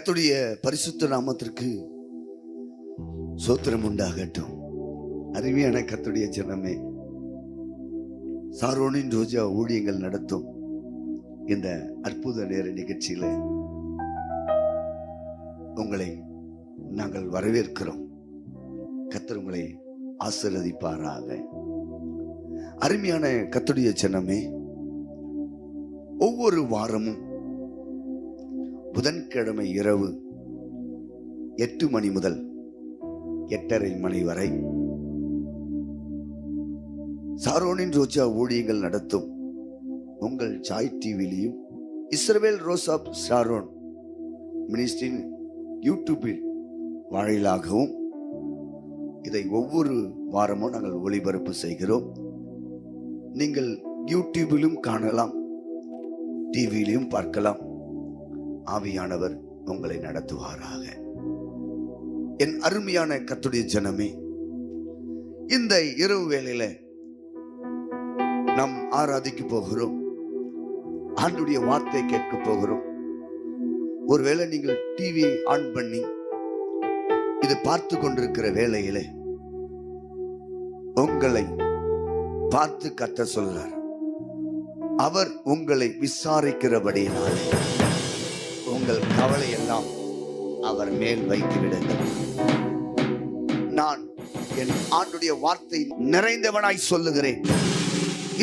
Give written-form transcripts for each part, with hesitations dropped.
கர்த்தருடைய பரிசுத்த நாமத்திற்கு ஸ்தோத்திரம் உண்டாகட்டும். அருமையான கர்த்தருடைய ஜனமே, சாரோனின் ரோஜா ஊழியங்கள் நடத்தும் இந்த அற்புத நேர நிகழ்ச்சியில உங்களை நாங்கள் வரவேற்கிறோம். கர்த்தர் உங்களை ஆசீர்வதிப்பாராக. அருமையான கர்த்தருடைய ஜனமே, ஒவ்வொரு வாரமும் புதன்கிழமை இரவு 8 மணி முதல் 8:30 மணி வரை சாரோனின் ரோஜா ஊழியங்கள் நடத்தும் உங்கள் சாய் டிவிலையும் இஸ்ரவேல் ரோஸ் ஆப் சாரோன் மினிஸ்ட்ரியின் யூடியூபில் வாயிலாகவும் இதை ஒவ்வொரு வாரமும் நாங்கள் ஒளிபரப்பு செய்கிறோம். நீங்கள் யூடியூபிலும் காணலாம், டிவியிலும் பார்க்கலாம். ஆவியானவர் உங்களை நடத்துவாராக. என் அருமையான கர்த்தருடைய ஜனமே, இந்த இரவு வேளையில நாம் ஆராதிக்க போகிறோம். ஆண்டுடைய வார்த்தை கேட்க போகிறோம். ஒருவேளை நீங்கள் டிவியை ஆன் பண்ணி இது பார்த்து கொண்டிருக்கிற வேளையில உங்களை பார்த்து கர்த்தர் சொல்றார், அவர் உங்களை விசாரிக்கிறபடியினால் உங்கள் கவலை எல்லாம் அவர் மேல் வைத்து விடுங்கள். நான் என் ஆண்டுடைய வார்த்தை நிறைந்தவனாய் சொல்லுகிறேன்.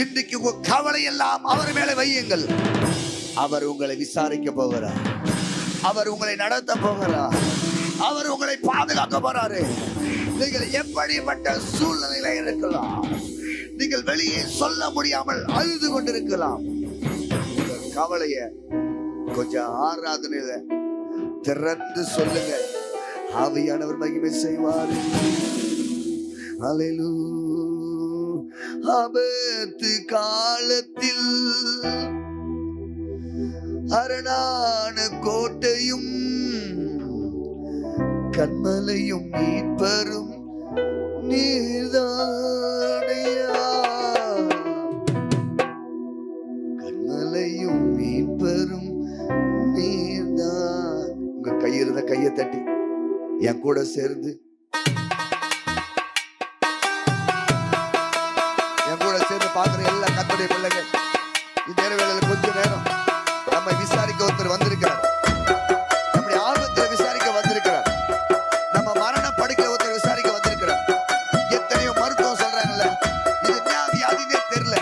இன்றைக்கு உங்க கவலை எல்லாம் அவர் மேல வையுங்கள். அவர் உங்களை விசாரிக்க போகிறார். அவர் உங்களை நடத்த போகிறார். அவர் உங்களை பாதுகாக்க போறாரு. நீங்கள் எப்படிப்பட்ட சூழ்நிலையில இருக்கலாம், நீங்கள் வெளியே சொல்ல முடியாமல் அழுது கொண்டிருக்கலாம். உங்கள் கவலைய கொஞ்சம் ஆராதனையில திறந்து சொல்லுங்க. ஆவியானவர் மகிமை செய்வார். அல்லேலூயா. ஆபத்து காலத்தில் அரணான கோட்டையும் கண்மலையும் மீட்பரும் நீர்தானையா. கண்மலையும் மீட்பரும் நீர்தான். உங்க கையிருந்த கையை தட்டி என் கூட சேர்ந்து பாக்குற எல்லா கர்த்தருடைய பிள்ளைங்க, இந்த வேளையில கொஞ்ச நேரம் நம்ம விசாரிக்க ஒருத்தர் வந்திருக்கிறார். நம்முடைய ஆர்வத்தை விசாரிக்க வந்திருக்கிறார். நம்ம மரண படுக்கை ஒருத்தர் விசாரிக்க வந்திருக்கிறார். எத்தனையோ மருத்துவம் சொல்றாங்கல்ல, இது என்ன வியாதினே தெரியல,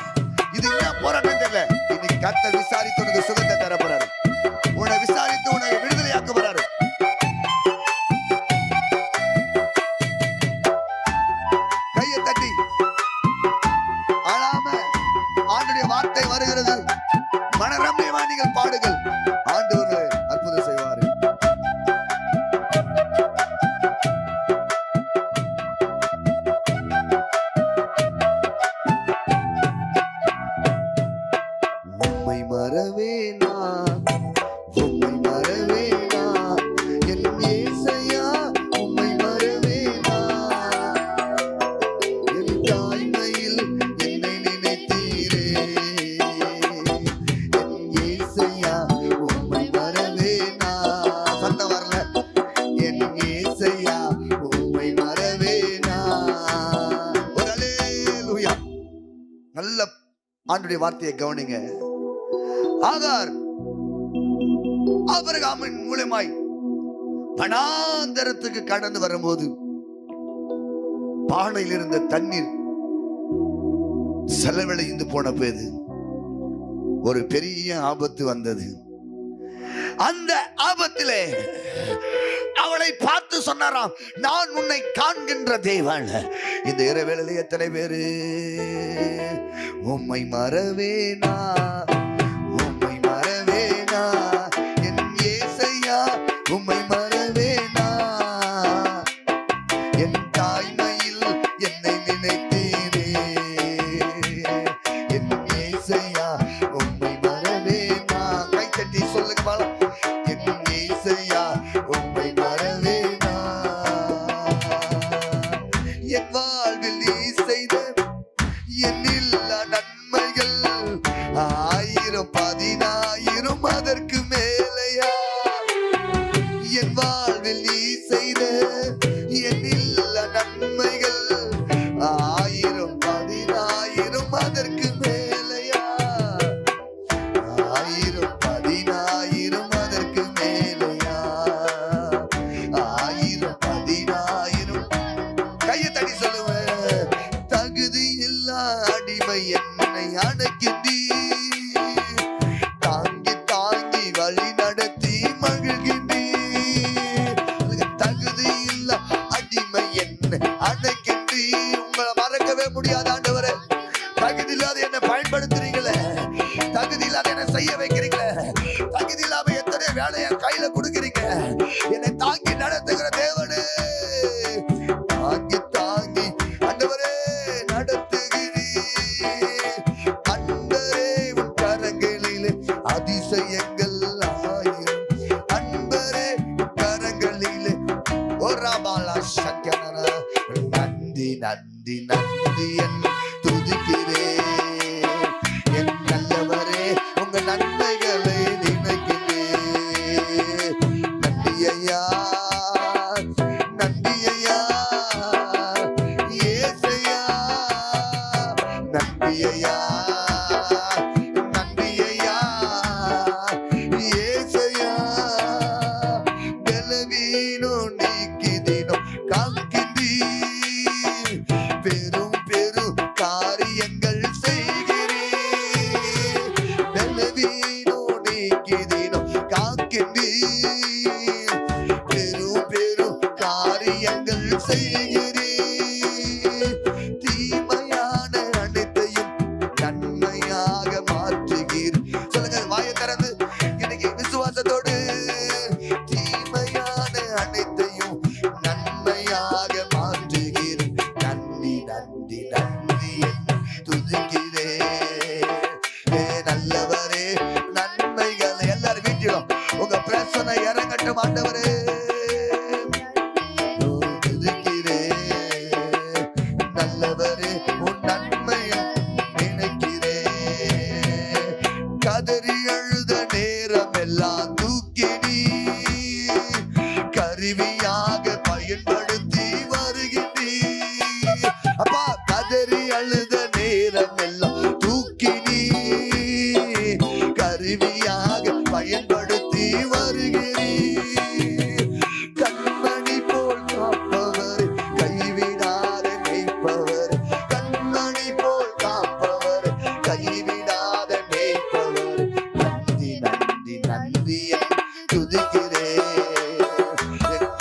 இது என்ன போராட்டம் தெரியல. இன்னைக்கு கர்த்தர் விசாரித்து உனக்கு சுகத்தை தர போறாரு. உன்னை விசாரித்து உன்னை விடுதலையாக்க போறாரு. கையை தட்டி ஆண்டுடைய வார்த்தை வருகிறது. மனரம்யமா நீங்கள் பாடுங்கள். ஆண்டவர் அற்புதம் செய்வார். உம்மை மறவேனா, உம்மை மறவேனா, என் இயேசையா உம்மை மறவேனா. என் தாய்மையில் என்னை நினைத்தீரே, என் இயேசையா உம்மை மறவேனா. சத்தம் வரல. என் இயேசையா உம்மை மறவேனா. ஒரு அல்லேலூயா. நல்ல ஆண்டுடைய வார்த்தையை கவனிங்க. ஆகார் ஆபிரகாமின் மூலமாய் வனாந்தரத்துக்கு கடந்து வரும்போது பானையில் இருந்த தண்ணீர் செலவழிந்து போன போது ஒரு பெரிய ஆபத்து வந்தது. அந்த ஆபத்திலே அவளை பார்த்து சொன்னாராம், நான் உன்னை காண்கின்ற தேவன். இந்த இரவேளையிலே எத்தனை பேரு உம்மை மறவேனா, உம்மை மறவேனா, என் இயேசையா உம்மை மறவேனா. என் தாய்மையில் என்னை நினைத்தீரே, என் இயேசையா உம்மை மறவேனா. கை தட்டி சொல்லுங்க பாலம். என் இயேசையா உம்மை மறவேனா. என் வாழ்வில் நீ செய்த எண்ணில்லா நன்மைகள் 1000 10,000 அதற்கு மேலையா. அன்னைக்கு உங்களை மறக்கவே முடியாது ஆண்டவரே. தகுதி இல்லாத என்னை பயன்படுத்துறீங்களே, தகுதி இல்லாத என்ன செய்ய வைக்கிறீங்களே, தகுதி இல்லாம எத்தனை வேலை என் கையில கொடுக்குறீங்க. என்னை தாங்கி நடத்துகிற தேவனே, தாங்கி தாங்கி ஆண்டவரே நடத்துகிறீர். அன்பரே உன் கரங்களிலே அதிசயங்கள் ஆயிரம். அன்பரே கரங்களிலே ஒரு பாலா சங்கன. நன்றி நன்றி நன்றி என் துதிக்கிறேன். என் நல்லவரே உங்க நன்மைகளை நினைக்கிறேன். நன்றி ஐயா, நன்றி ஐயா, ஏசையா, நன்றி ஐயா, நன்றி ஐயா, ஏசையா. பலவீனோ நீக்கிதினோ காக்கின்றீர். பெரும் பெரும் காரியங்கள் செய்கிறீர். பலவீனோ நீக்கிதினோ காக்கின்றீர். பெரும் பெரும் காரியங்கள் செய்கிறீர். தீமையான அனைத்தையும் நன்மையாக மாற்றுகிறீர். சொல்லுங்க வாயை திறந்து இன்னைக்கு விசுவாசத்தோடு. தீமையான அனைத்தையும் நன்மையாக மாற்றுகிறீர். நன்றி நன்றி நன்றி துதிக்கிறேன். நல்லவரே நன்மைகளை எல்லாரும் வீட்டிலும் உங்க பிரச்சனை இறங்கட்டும் ஆண்டவரே. துதிக்கிறேன். நல்லவரே உன் நன்மையை நினைக்கிறேன். கதறி அழுத நேரம் எல்லாம் தூக்கி நீ கருவியாக பயன்படுத்தி வருகின்றீர். அப்பா கதறி அழுத நேரம் எல்லாம் தூக்கி நீ கருவியாக பயன்படுத்தி வருகிறீர். கண்மணி போல் காப்பவர், கைவிடாத மேய்ப்பவர். கண்மணி போல் காப்பவர், கைவிடாத மேய்ப்பவர். நன்றி நன்றி நன்றி துதிக்கிறேன்.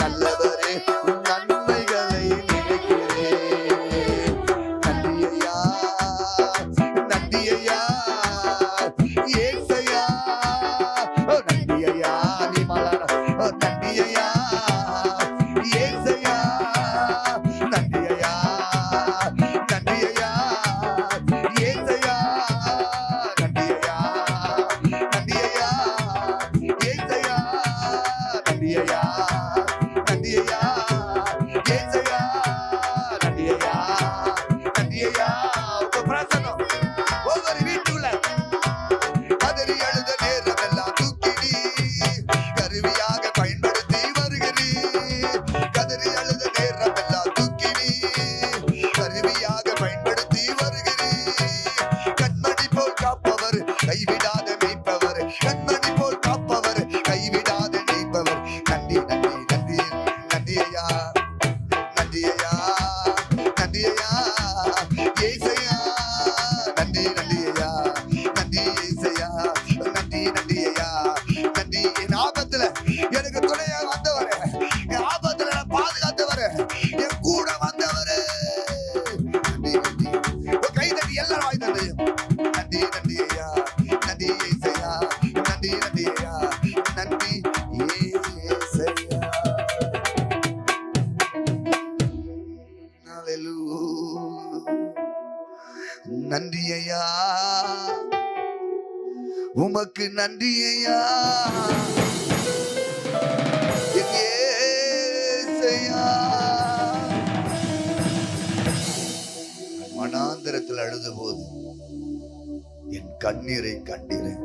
நல்லவரே உன் நன்மைகளை நினைக்கிறேன். நன்றி ஐயா, நன்றி ஐயா, ஏசையா. நன்றி ஐயா, நீ மலர. நன்றி ஐயா, ஏசையா. நன்றி ஐயா, நன்றி ஐயா, ஏசையா. நன்றி ஐயா, நன்றி ஐயா, ஏசையா. நன்றி ஐயா, நன்றி ஐயா, ஏசையா. நன்றி ஐயா, நன்றி ஐயா. உங்க பிரசன்னம் ஒவ்வொரு வீட்டுக்குள்ள கதறி அழுத நேரம் எல்லாம் தூக்கி நீ கருவியாக பயன்படுத்தி வருகிறீர். கதறி அழுத நேரம் எல்லாம் தூக்கி நீ கருவியாக பயன்படுத்தி வருகிறீர். கண்மணி போல் காப்பவர், கைவிடாத மேய்ப்பவர். கண்மணி போல் காப்பவர், கைவிடாத மேய்ப்பவர். நன்றி நன்றி நன்றி நன்றி ஐயா, நன்றி ஐயா, நன்றி ஐயா, ஏசையா. நன்றி நன்றி ஐயா, நன்றி ஏசையா. நன்றி நன்றி ஐயா, நன்றி. என் ஆபத்துல எனக்கு துணையாக வந்தவரே, என் ஆபத்துல நான் பாதுகாத்தவரே, என் கூட வந்தவரே. நன்றி நன்றி. கை தட்டி எல்லாரும் வாய் தந்தை. நன்றி நன்றி ஐயா, நன்றி ஏசையா. நன்றி நன்றி ஐயா, நன்றி ஏசையா. Hallelujah. நன்றி ஐயா, உமக்கு நன்றி ஐயா. என் ஏசையா. மனாந்தரத்தில் அழுத போது என் கண்ணீரை கண்டீரேன்.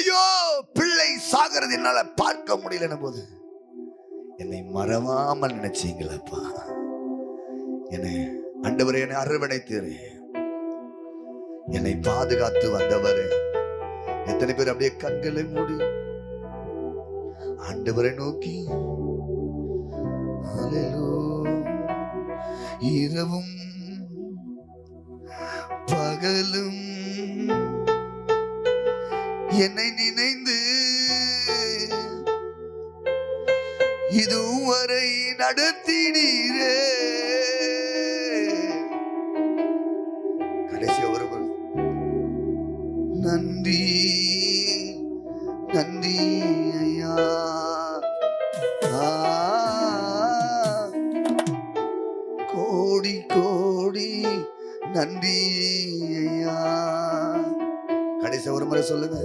ஐயோ, பிள்ளை சாகிறது என்னால பார்க்க முடியல போது என்னை மறவாமல் நினைச்சீங்களப்பா. என்னை ஆண்டவரே என்னை அரவணைத்தீரே, என்னை பாதுகாத்து வந்தவரே. எத்தனை பேர் அப்படியே கண்களை மூடி ஆண்டவரை நோக்கி இரவும் பகலும் என்னை நினைந்து இது இதுவரை நடத்தினீரே. கடைசி ஒரு நன்றி நன்றி ஐயா. கோடி கோடி நன்றி ஐயா. கடைசி ஒரு முறை சொல்லுங்க.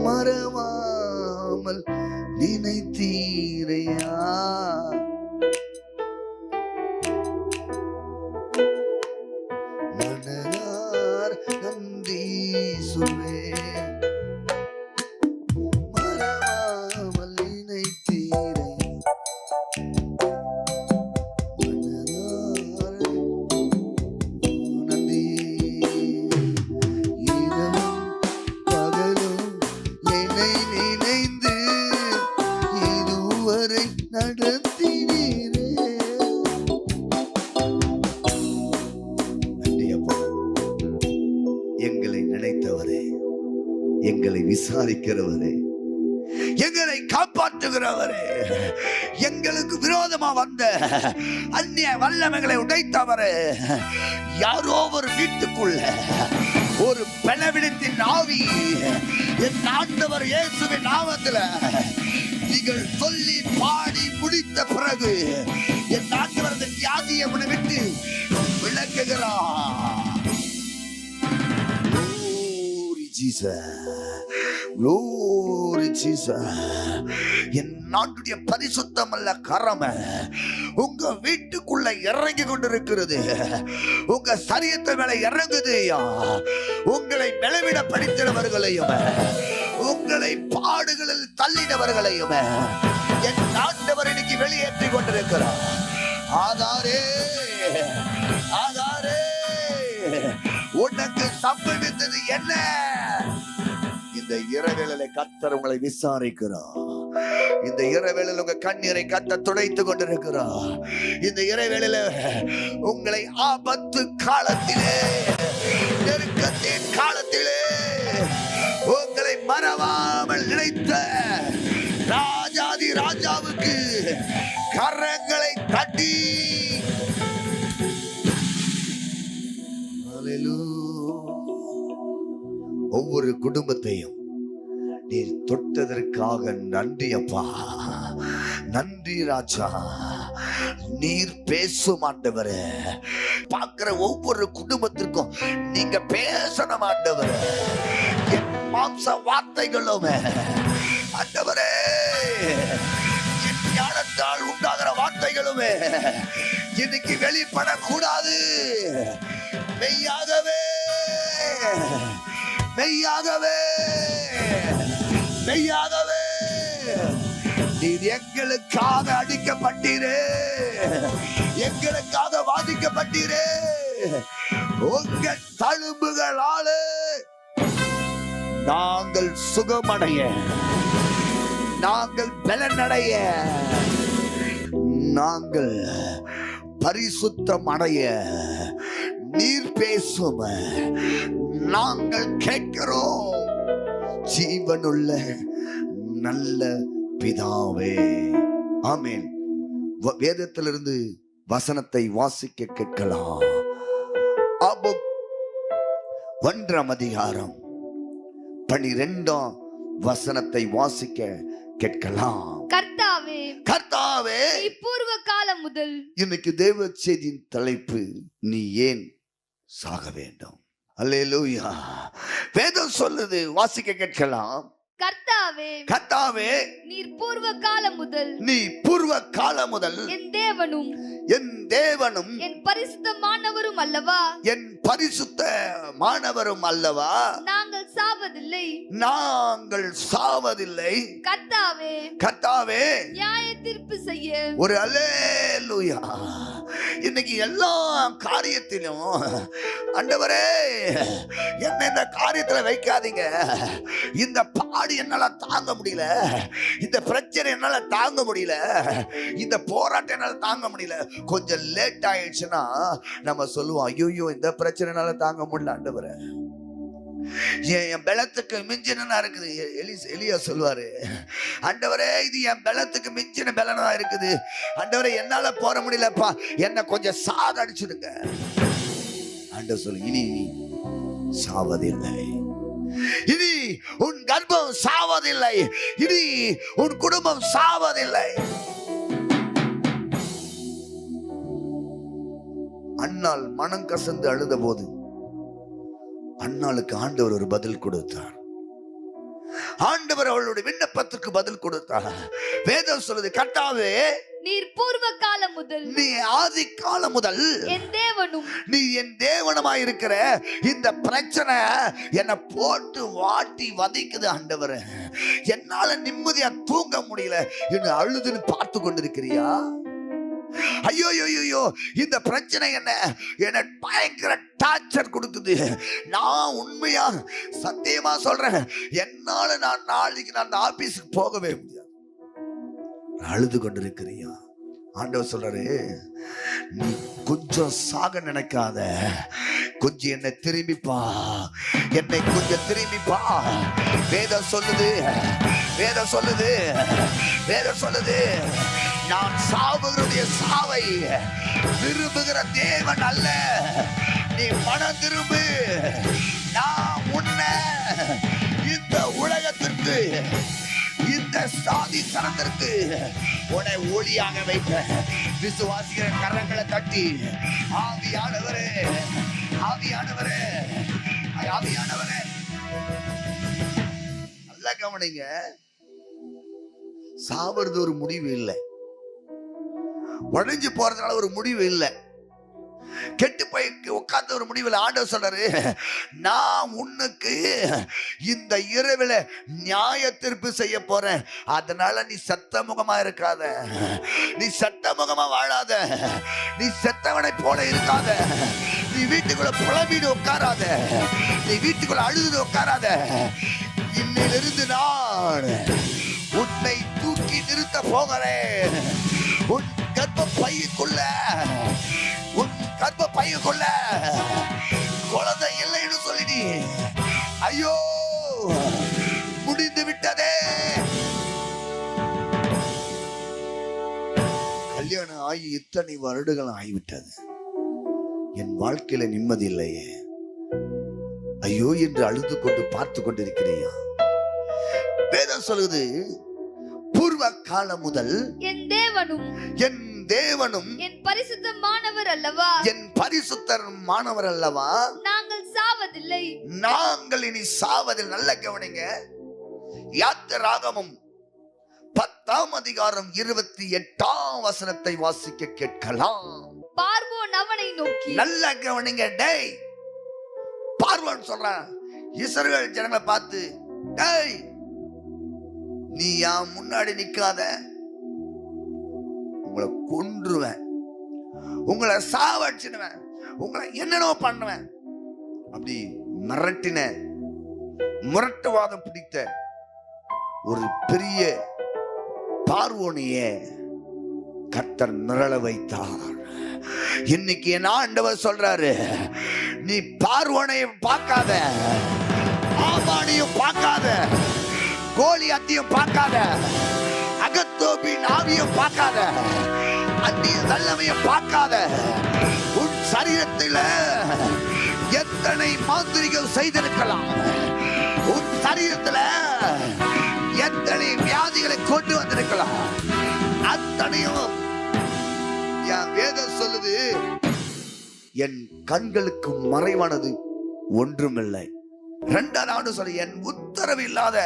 மறவாமல் நினைத்தீரையா. மனதார் நன்றி சொல்வே. மறவாமல் நினைத்தீரை. மனதார் நன்றி. இரவும் பகலும் என்னை நினைந்து இதுவரை நடத்தினீரே. எங்களை நினைத்தவரே, எங்களை விசாரிக்கிறவரே, எங்களை காப்பாற்றுகிறவரே, எங்களுக்கு விரோதமா வந்த அந்நிய வல்லமைகளை உடைத்தவரே, யாரோ ஒரு வீட்டுக்குள்ள ஒரு பலவீனத்தின் ஆவி என் ஆண்டவர் இயேசுவின் நாமத்தில் நீங்கள் சொல்லி பாடி முடித்த பிறகு என் ஆண்டவர் அந்த வியாதியை விட்டு விளக்குகிறார். என் நாட்டுடைய பரிசுத்தம் அல்ல கரம் உங்க வீட்டுக்குள்ள இறங்கி கொண்டிருக்கிறது. உங்க சரியத்தை மேல இறங்குது. உங்களை பலவீனப்படுத்தினவர்களையும் உங்களை பாடுகளில் தள்ளினவர்களையும் என் ஆண்டவர் இன்னைக்கு வெளியேற்றி கொண்டிருக்கிறார். ஆதாரே ஆதாரே, உனக்கு சம்பவித்தது என்ன? இந்த இரவேளை கர்த்தர் உங்களை விசாரிக்கிறார். இந்த இரவேளையில் உங்க கண்ணீரை கர்த்தர் துடைத்துக் கொண்டிருக்கிறார். இந்த இரவேளையில உங்களை ஆபத்து காலத்திலே, நெருக்கத்தின் காலத்திலே உங்களை மறவாமல் நினைத்த ராஜாதி ராஜாவுக்கு கரங்களை தட்டி ஒவ்வொரு குடும்பத்தையும் நீர் தொட்டதற்காக நன்றி அப்பா. நன்றி ராஜா. நீர் பேசும் ஆண்டவரே. பார்க்கிற ஒவ்வொரு குடும்பத்திற்கும் நீங்க பேசணும் ஆண்டவரே. என் மாம்ச வார்த்தைகளும் ஆண்டவரே, என் ஞானத்தால் உண்டாகிற வார்த்தைகளுமே இன்னைக்கு வெளிப்படக்கூடாது. மெய்யாகவே மெய்யாகவே மெய்யாகவே நீர் எங்களுக்காக அடிக்கப்பட்டீரே, எங்களுக்காக வாதிக்கப்பட்டீரே. உங்க தழும்புகளாலே நாங்கள் சுகமடைய, நாங்கள் பலனடைய, நாங்கள் பரிசுத்தம் அடைய நீர் பேசும் நாங்கள் கேட்கிறோம். ஜீவனுள்ள நல்ல பிதாவே. ஆமென். வேதத்திலிருந்து வசனத்தை வாசிக்க கேட்கலாம். ஆபோக் 1ஆம் அதிகாரம் 12ஆம் வசனத்தை வாசிக்க கேட்கலாம். கர்த்தாவே, கர்த்தாவே, பூர்வ காலம் முதல். இன்னைக்கு தேவ செய்தியின் தலைப்பு, நீ ஏன் சாக வேண்டும்? அல்லேலூயா. வேதம் சொல்லுது, வாசிக்க கேட்கலாம். கர்த்தாவே, கர்த்தாவே, நீர் பூர்வ காலம் முதல், நீ பூர்வ காலம் முதல் என் தேவனும் என் தேவனும் என் பரிசுத்தமானவரும் அல்லவா, என் பரிசுத்தமானவரும் அல்லவா, நாங்கள் சாவதில்லை, நாங்கள் சாவதில்லை. கர்த்தாவே, கர்த்தாவே, நியாய தீர்ப்பு செய்ய. ஒரு அல்லேலூயா. இன்னைக்கு எல்லா காரியத்திலும் ஆண்டவரே என்ன இந்த காரியத்துல வைக்காதீங்க. இந்த பாடு என்னால தாங்க முடியல, இந்த பிரச்சனை என்னால தாங்க முடியல, இந்த போராட்டம் என்னால தாங்க முடியல. கொஞ்சம் லேட் ஆயிடுச்சுன்னா நம்ம சொல்லுவோம், ஐயோ இந்த பிரச்சனைனால தாங்க முடியல ஆண்டவரே. என் பலத்துக்கு மிஞ்சினா இருக்குது. எலியா சொல்வாரு, ஆண்டவரே இது என் பலத்துக்கு மிஞ்சின பலனா இருக்குது, ஆண்டவரே என்னால போற முடியலப்பா, என்ன கொஞ்சம் சாகடிச்சிடுங்க. ஆண்டவர் சொல்லு, இனி சாவதில்லை, இனி உன் கர்ப்பம் சாவதில்லை, இனி உன் குடும்பம் சாவதில்லை. அன்னாள் மனம் கசந்து அழுத போது அன்னாளுக்கு ஆண்டவர் ஒரு பதில் கொடுத்தார். ஆண்டவர் அவளுடைய விண்ணப்பத்திற்கு பதில் கொடுத்தார். வேதம் சொல்லுது, கர்த்தாவே நீர் பூர்வ காலம் முதல், நீ ஆதி காலம் முதல் என் தேவனும், நீ என் தேவனமாய் இருக்கிற. இந்த பிரச்சனை என்னை போட்டு வாட்டி வதைக்குது ஆண்டவரே, என்னால நிம்மதியா தூங்க முடியல என்று அழுதுன்னு பார்த்து கொண்டிருக்கிறியா? ஐயோ ஐயோ, இந்த பிரச்சனை என்ன பயங்கர டார்ச்சர் கொடுக்குது. நான் உண்மையா சத்தியமா சொல்றேன், என்னால நாளைக்கு நான் அந்த ஆபீஸுக்கு போகவே முடியாது. அழுது கொண்டிருக்கிறியா? ஆண்டவர் சொல்றாரு, நீ கொஞ்சம் சாக நினைக்காத, கொஞ்சம் என்னை திரும்பிப்பா, என்னை கொஞ்சம் திரும்பிப்பா. வேதம் சொல்லுது, வேதம் சொல்லுது, வேதம் சொல்லுது, நான் சாவுகளுடைய சாவை விரும்புகிற தேவன் அல்ல. நீ மனம் திரும்பு, நான் உன்னை இந்த உலகத்திற்கு, இந்த சாதி தனத்திற்கு உன்னை ஒளியாக வைக்க. விசுவாசிக்கிற கரங்களை தட்டி, ஆவியானவரே, ஆவியானவரே, ஆவியானவரே. நல்லா கவனிங்க, சாவது ஒரு முடிவு இல்லை, உடைஞ்சு போறதுனால ஒரு முடிவு இல்லை, கெட்டு போய் உட்கார்ந்த ஒரு முடிவில். ஆண்டவர் சொல்றாரு, நான் உன்னுக்கு இந்த இரவில நியாய தீர்ப்பு செய்ய போறேன். அதனால நீ சத்த முகமா இருக்காத, நீ சத்த முகமா வாழாத, நீ செத்தவனை போல இருக்காத, நீ வீட்டுக்குள்ள புலம்பிட்டு உட்காராத, நீ வீட்டுக்குள்ள அழுது உட்காராத. இன்னிலிருந்து நான் உன்னை தூக்கி நிறுத்த போகிறேன். உன் கர்ப்ப பையுக்குள்ள, உன் கர்ப்ப பையுக்குள்ள குழந்தை இல்லைன்னு சொல்லிடி. ஐயோ முடிந்து விட்டதே. கல்யாணம் ஆகி இத்தனை வருடங்கள் ஆகிவிட்டது, என் வாழ்க்கையில நிம்மதி இல்லையே, ஐயோ என்று அழுது கொண்டு பார்த்து கொண்டிருக்கிறியா? வேதம் சொல்லுது, பூர்வ காலம் முதல் என் தேவனும், என் தேவனும் என் பரிசுத்தமானவர் அல்லவா, என் பரிசுத்தர் மாணவர் அல்லவா, நாங்கள் சாவதில்லை, நாங்கள் இனி சாவதில். நல்ல கவனிங்க, யாத்திராகமம் 10ஆம் அதிகாரம் 28ஆம் வசனத்தை வாசிக்க கேட்கலாம். பார்வோன் அவனை நோக்கி, நல்ல கவனிங்க, டேய் பார்வோன் சொல்றான் இஸ்ரவேல் ஜனங்களை பார்த்து, டேய் நீ என் முன்னாடி நிக்காத, உங்களை கொன்றுவேன், உங்களை சாவடிச்சிடுவேன், உங்களை என்னென்னோ பண்ணுவேன். அப்படி மிரட்டின, முரட்டுவாதம் பிடித்த ஒரு பெரிய பார்வோனியே கர்த்தர் மிரள வைத்தார். இன்னைக்கு என் ஆண்டவர் சொல்றாரு, நீ பார்வோனையும் பார்க்காத, ஆமானையும் பார்க்காத, கோலியாத்தையும் பார்க்காத, அகத்தோபின் ஆவியும் பார்க்காத, அந்நிய வல்லமையும் பார்க்காத. உன் சரீரத்தில் எத்தனை மாந்திரிகம் செய்திருக்கலாம், உன் சரீரத்தில் எத்தனை வியாதிகளை கொண்டு வந்திருக்கலாம், அத்தனையும் என் வேதம் சொல்லுது, என் கண்களுக்கு மறைவானது ஒன்றுமில்லை. 2ஆவது ஆண்டு சொல்ல, என் உத்தரவு இல்லாத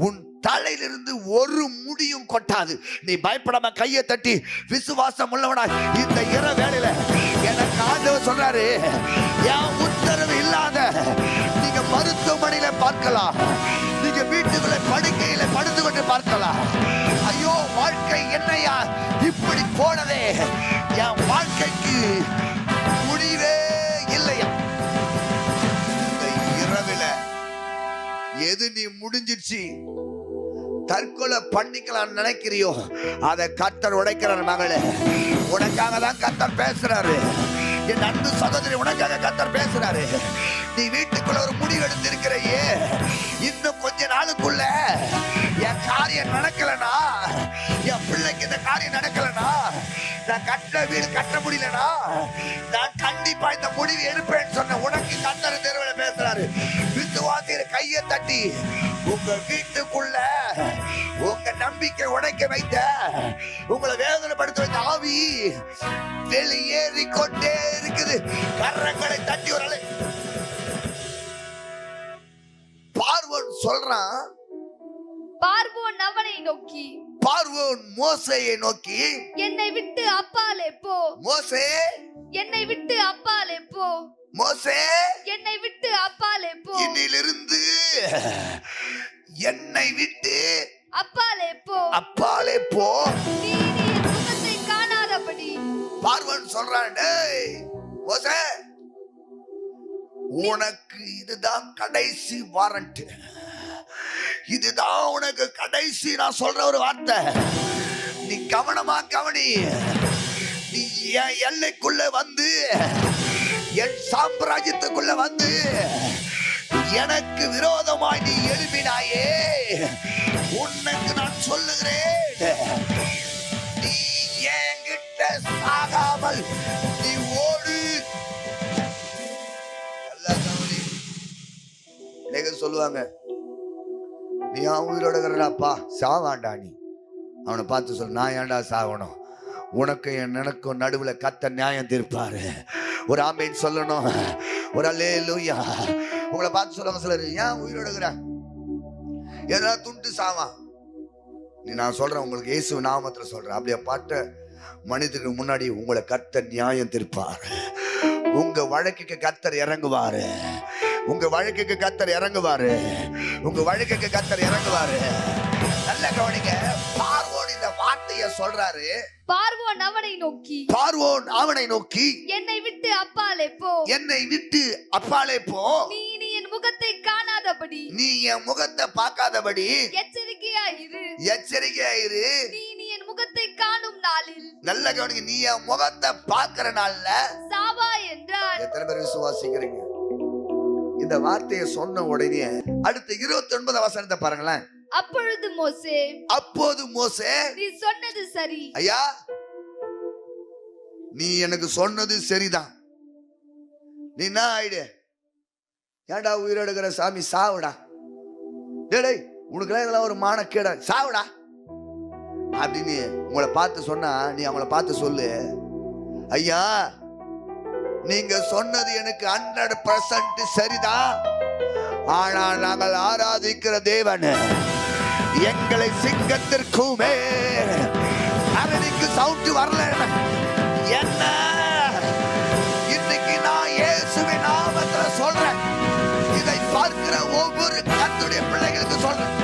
உன் தலையிலிருந்து ஒரு முடியும் கொட்டாது. நீ பயப்படாம கையை தட்டி விசுவாசம் உள்ளவனா இந்த இரவு வேளையில எனக்கு ஆண்டவர் சொல்றாரு, என் உத்தரவு இல்லாத நீங்க மருத்துவமனையில பார்க்கலாம், நீங்க வீட்டுக்குள்ள படுக்கையில படுத்து கொண்டு பார்க்கலாம். ஐயோ வாழ்க்கை என்னையா இப்படி போனதே, என் வாழ்க்கைக்கு முடிவே இல்லையா? இந்த இரவில எது நீ முடிஞ்சிருச்சு தற்கொலை பண்ணிக்கலாம் நினைக்கிறியோ அதை கர்த்தர் உடைக்கிறார். மகளே, உனக்காக தான் கர்த்தர் பேசுறாரு. என் அன்பு சகோதரி, உனக்காக கர்த்தர் பேசுறாரு. நீ வீட்டுக்குள்ள ஒரு முடிவு எடுத்திருக்கிறையே, இன்னும் கொஞ்ச நாளுக்குள்ள என் காரியம் நடக்கலனா, என் பிள்ளைக்கு இந்த காரியம் நடக்கலனா, நான் கட்ட வீடு கட்ட முடியலனா, நான் கண்டிப்பா இந்த முடிவு எடுப்பேன்னு சொன்ன உனக்கு கர்த்தர் தெருவுல பேசுறாரு. விசுவாசிக்கிற கையை தட்டி உங்க வீட்டுக்குள்ள உங்க நம்பிக்கை உடைக்க வைத்த, உங்களை வேதனைப்படுத்த வைத்த ஆவி வெளியேறி கொண்டே இருக்குது. கரங்களை தட்டி ஒரு அலை. பார்வோன் சொல்றான், பார்வோன் அவனை நோக்கி, பார்வோன் மோசேயை நோக்கி, என்னை விட்டு அப்பாலே போ. மோசே, என்னை விட்டு அப்பாலே போ. மோசே, என்னை விட்டு அப்பாலே போ. இன்னிலிருந்து என்னை விட்டு அப்பாலே போ. அப்பாலே போ. நீ என் முகத்தை காணாதபடி. பார்வோன் சொல்றான், டேய் மோசே, உனக்கு இதுதான் கடைசி வாரண்ட். இதுதான் உனக்கு கடைசி நான் சொல்ற ஒரு வார்த்தை. நீ கவனமா கவனி. நீ என் எல்லைக்குள்ள வந்து, என் சாம்ராஜ்யத்துக்குள்ள வந்து எனக்கு விரோதமாய் நீ எழுப்பினாயே, உனக்கு நான் சொல்லுகிறேன், நீ என்கிட்ட சாகாமல் நீ ஓடு. சொல்லுவாங்க, நீ அவன் உயிரோட இருக்கிறாப்பா, சாவாண்டா. நீ அவனை பார்த்து சொல்லு, நான் ஏன்டா சாகணும், உனக்கு எனக்கும் நடுவுல கர்த்தர் நியாயம் தீர்ப்பாரு. ஒரு ஆமேன் சொல்லணும், ஒரு அல்லேலூயா. உங்களை பார்த்து சொல்லுவாங்க சிலர், ஏன் உயிரோட இருக்கிற, ஏதாவது துண்டு சாவான். நீ நான் சொல்றேன், உங்களுக்கு இயேசு நாமத்துல சொல்றேன், அப்படியே பாட்ட மனிதனுக்கு முன்னாடி உங்களை கர்த்தர் நியாயம் தீர்ப்பாரு. உங்க வழக்குக்கு கர்த்தர் இறங்குவாரு. உங்க வழக்குக்கு கர்த்தர் இறங்குவாரு. உங்க வழக்குக்கு கர்த்தர் இறங்குவாரு. நல்ல கவனிங்க. பார்வோன் இந்த வார்த்தையை சொல்றாரு. பார்வோன் அவனை நோக்கி, பார்வோன் அவனை நோக்கி, என்னை விட்டு அப்பாலே போ. என்னை விட்டு அப்பாலே போ. நீ என் முகத்தை காணாதபடி. நீ என் முகத்தை பார்க்காதபடி எச்சரிக்கையாயிரு. எச்சரிக்கையாயிரு. நீ என் முகத்தை காணும் நாளில். நல்ல கவனிங்க. நீ என் முகத்தை பார்க்கிற நாள்ல சாவா என்றார். எத்தனை பேர் விசுவாசிக்கிறீங்க? இந்த வார்த்தையை சொன்ன உடனே அடுத்த 29 வசனத்தை பாருங்களேன். அப்பொழுது மோசே, அப்போது மோசே, நீ சொன்னது சரி. ஐயா, நீ எனக்கு சொன்னது சரிதான். நீ என்ன ஆயிடு, ஏன்டா உயிரோடுகிற சாமி, சாவுடா. டேய், உனக்குலாம் இதெல்லாம் ஒரு மானக்கேடா, சாவுடா அப்படின்னு உங்களை பார்த்து சொன்னா, நீ அவங்கள பார்த்து சொல்லு, ஐயா நீங்க சொன்னது எனக்கு 100% சரிதான். ஆனால் நாங்கள் ஆராதிக்கிற தேவன் எங்களை சிங்கத்திற்குமே அரணிக்கு சவுண்ட் வரல. என்ன இன்னைக்கு நான் இயேசுவின் நாமத்துல சொல்றேன், இதை பார்க்கிற ஒவ்வொரு கர்த்தருடைய பிள்ளைகளுக்கு சொல்றேன்.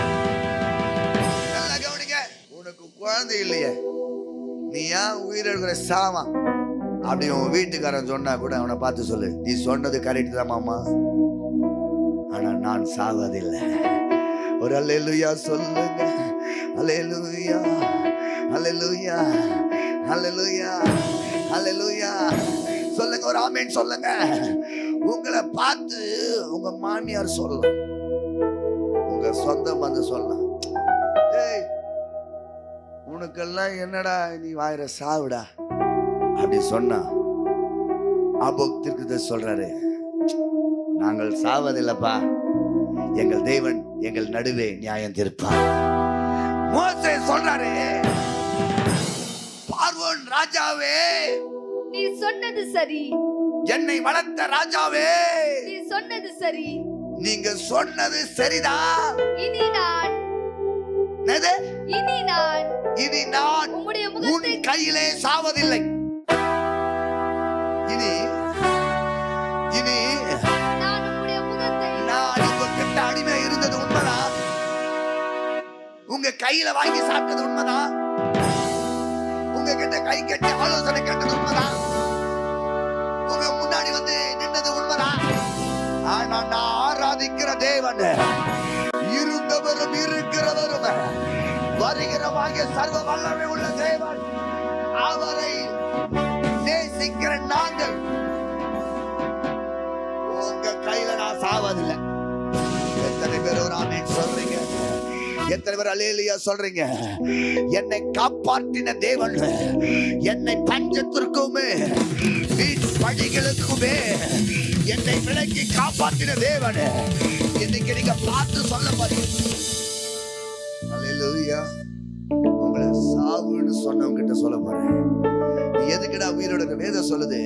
நல்லா கவனிங்க. உனக்கு குழந்தை இல்லையே, நீ ஏன் உயிரிழக்கிற சாமா அப்படி உன் வீட்டுக்காரன் சொன்னா கூட அவனை பார்த்து சொல்லு, நீ சொன்னது கரெக்ட் தான் மாமா, ஆனா நான் சாவதில்லை. ஒரு அல்லேலூயா சொல்லுங்க. அல்லேலூயா, அல்லேலூயா, அல்லேலூயா, அல்லேலூயா சொல்லுங்க. ஒரு ஆமென் சொல்லுங்க. உங்களை பார்த்து உங்க மாமியார் சொல்லலாம், உங்க சொந்த பந்து சொல்லலாம், ஏய் உனக்கெல்லாம் என்னடா நீ வாயிற சாவுடா அப்படி சொன்னா, ஆபோக்திற்கு சொல்றாரு, நாங்கள் சாவதில்லைப்பா, எங்கள் தேவன் எங்கள் நடுவே நியாயம் தீர்ப்பார். மோசே சொல்றாரு, பார்வோன் ராஜாவே நீ சொன்னது சரி. என்னை வளர்த்த ராஜாவே நீ சொன்னது சரி. நீங்க சொன்னது சரிதான். இனி நான் உம்முடைய உன் முகத்தை கையிலே சாவதில்லை. இனி இனி நான் உம்முடைய முகத்தை நான் உங்ககிட்ட அடிமை இருந்தது உண்மைதான், உங்க கையில வாங்கி சாப்பிட்டது உண்மைதான், உங்ககிட்ட கை கட்டி ஆலோசனை கேட்டது உண்மைதான், உங்க முன்னாடி வந்து நின்றது உண்மைதான். ஆனா நான் ஆராதிக்கிற தேவன் இருந்தவரும் இருக்கிறவரும் வருகிறவாகிய சர்வ வல்லமை உள்ள தேவன். அவரை நேசிக்கிற நாங்கள் சொல்றீங்க? எத்தனை பேர் அல்லேலூயா சொல்றீங்க? என்னை காப்பாற்றின தேவன், என்னை பஞ்சத்திற்குமே படிகளுக்குமே என்னை விலக்கி காப்பாற்றின தேவன், இன்னைக்கு நீங்க பார்த்து சொல்ல போறீங்க. அல்லேலூயா. உங்களை சாவுன்னு சொன்னவங்க கிட்ட சொல்ல போறேன். நீ எதுக்குடா உயிரோட இருக்க? வேதம் சொல்லுது,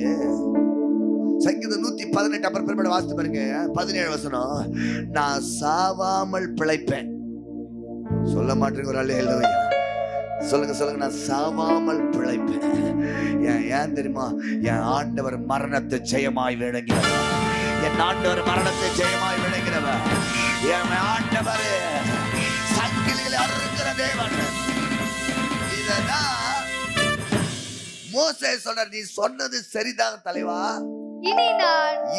சங்கீதம் 118 அப்புறம் வாசித்து பாருங்க, 17 வசனம். நான் சாவாமல் பிழைப்பேன். சொல்ல மாட்டேங்க ஒரு அல்லேலூயா. சொல்லுங்க சொல்லுங்க, நான் சாவாமல் பிழைப்பேன். ஏன் தெரியுமா? என் ஆண்டவர் மரணத்தை ஜெயமாய் விளங்கினவர். என் ஆண்டவர் மரணத்தை ஜெயமாய் விளங்கினவர். என் ஆண்டவர் சங்கிலிகளை அறுக்கிற தேவன். இததான் மோசே சொல்றார், நீ சொன்னது சரிதான் தலைவா,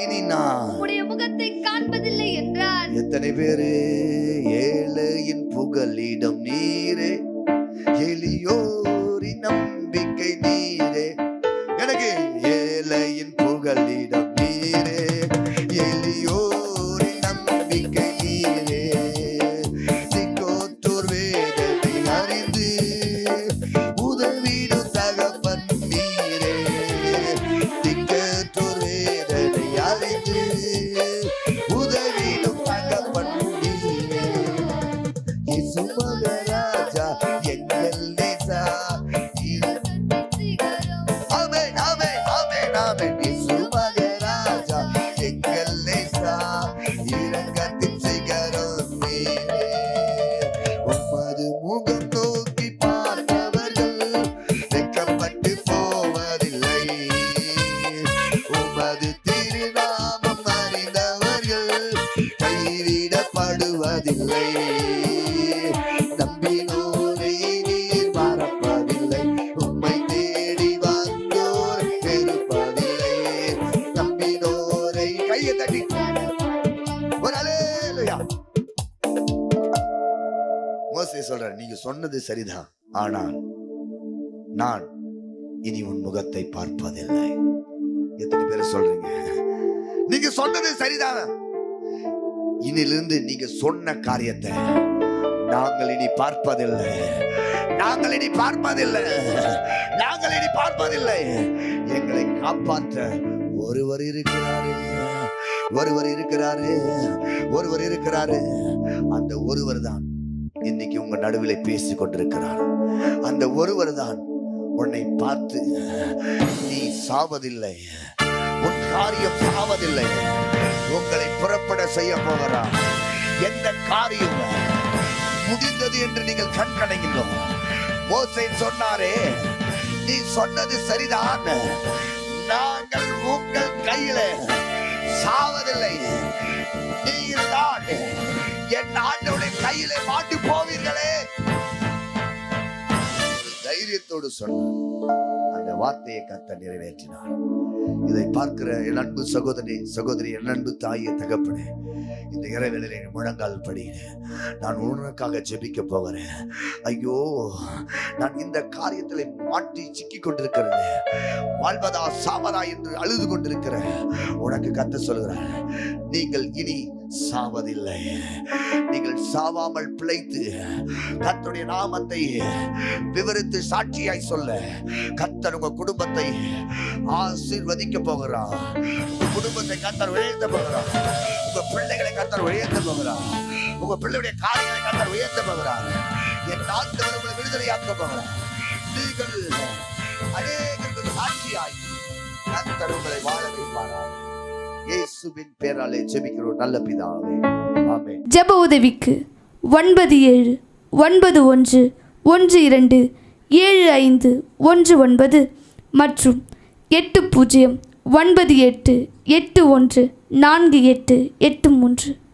இனி நான் உம்முடைய முகத்தை காண்பதில்லை என்றார். எத்தனை பேரு ஏழையின் புகலிடம் நீரே, எளியோரின் நம்பிக்கை நீரே. எனக்கு ஏழையின் புகலிடம் நீரே, எளியோரின் நம்பிக்கை நீரே. திக்கோற்றோர் வேதனை அறிந்து உதவிடும் தகப்பன் நீரே. திக்கோற்றோர் வேதனை அறிந்து உதவிடும் தகப்பன் நீரே. இயேசு மகராஜா எங்கள் நேசா. ஆமென் ஆமென் ஆமென் ஆமென். இயேசு மகராஜா எங்கள் நேசா, இரக்கத்தின் சிகரம் நீரே. உமது முகம் நோக்கி பார்த்தவர்கள் வெட்கப்பட்டு போவதில்லை. உமது திருநாமம் அறிந்தவர்கள் கைவிடப்படுவதில்லை. நம்பினோரை நீர் மறப்பதில்லை. உம்மை தேடி வந்தோர் வெறுப்பதில்லை. நம்பினோரை கையை தட்டி ஒரு அல்லேலூயா. மோசே சொல்றார், நீங்க சொன்னது சரிதான், ஆனால் நான் இனி உன் முகத்தை பார்ப்பதில்லை. எத்தனை பேர் சொல்றீங்க? நீங்க சொன்னது சரிதான், இனிலிருந்து நீங்க சொன்ன காரியத்தை நாங்கள் இனி பார்ப்பதில்லை. நாங்கள் இனி பார்ப்பதில்லை. நாங்கள் இனி பார்ப்பதில்லை. எங்களை காப்பாற்ற ஒருவர் இருக்கிறாரு, ஒருவர் இருக்கிறாரு, ஒருவர் இருக்கிறாரு. அந்த ஒருவர் தான் இன்னைக்கு உங்க நடுவிலே பேசிக் கொண்டிருக்கிறார். அந்த ஒருவர் தான் உன்னை பார்த்து, நீ சாவதில்லை, உன் காரியம் சாவதில்லை, உங்களை புறப்பட செய்ய போகிறார். எந்த காரியம் முடிந்தது என்று நீங்கள் கண்கடைகிறோம். மோசே சொன்னாரே, நீ சொன்னது சரிதான், நாங்கள் உங்கள் கையில சாவதில்லை, நீங்கள் தான் என் ஆண்டவருடைய கையிலே மாட்டி போவீர்களே. தைரியத்தோடு சொன்னார். அந்த வார்த்தையை கர்த்தர் நிறைவேற்றினார். இதை பார்க்கிற என் அன்பு சகோதரி சகோதரி, என் அன்பு தாயே தகப்பனே, இந்த இரவேளையிலே முழங்கால் படியினேன். நான் உனக்காக ஜெபிக்க போகிறேன். ஐயோ, நான் இந்த காரியத்தில் மாட்டி சிக்கி கொண்டிருக்கிறது, வாழ்வதா சாவதா என்று அழுது கொண்டிருக்கிறேன். உனக்கு கர்த்தர் சொல்கிறார், நீங்கள் இனி சாவதில்லை. நீங்கள் சாவாமல் பிழைத்து கர்த்தருடைய நாமத்தை விவரித்து சாட்சியாய் சொல்ல கர்த்தர் உங்க குடும்பத்தை ஆசீர்வதிக்க போகிறார். உங்க குடும்பத்தை கர்த்தர் உயர்த்த போகிறார். உங்க பிள்ளைகளை கர்த்தர் உயர்த்த போகிறார். உங்க பிள்ளையுடைய காரியங்களை கர்த்தர் உயர்த்த போகிறார். என் ஆண்டவர் உங்களை விடுதலையாக்க போகிறார். நீங்கள் அநேகருக்கு சாட்சியாய் கர்த்தர் உங்களை வாழ வைப்பாரார். இயேசுவின் பெயராலே ஜெபிக்கிறோம் நல்ல பிதாவே, ஆமென். ஜெப உதவிக்கு 9711217519 மற்றும் 8098814883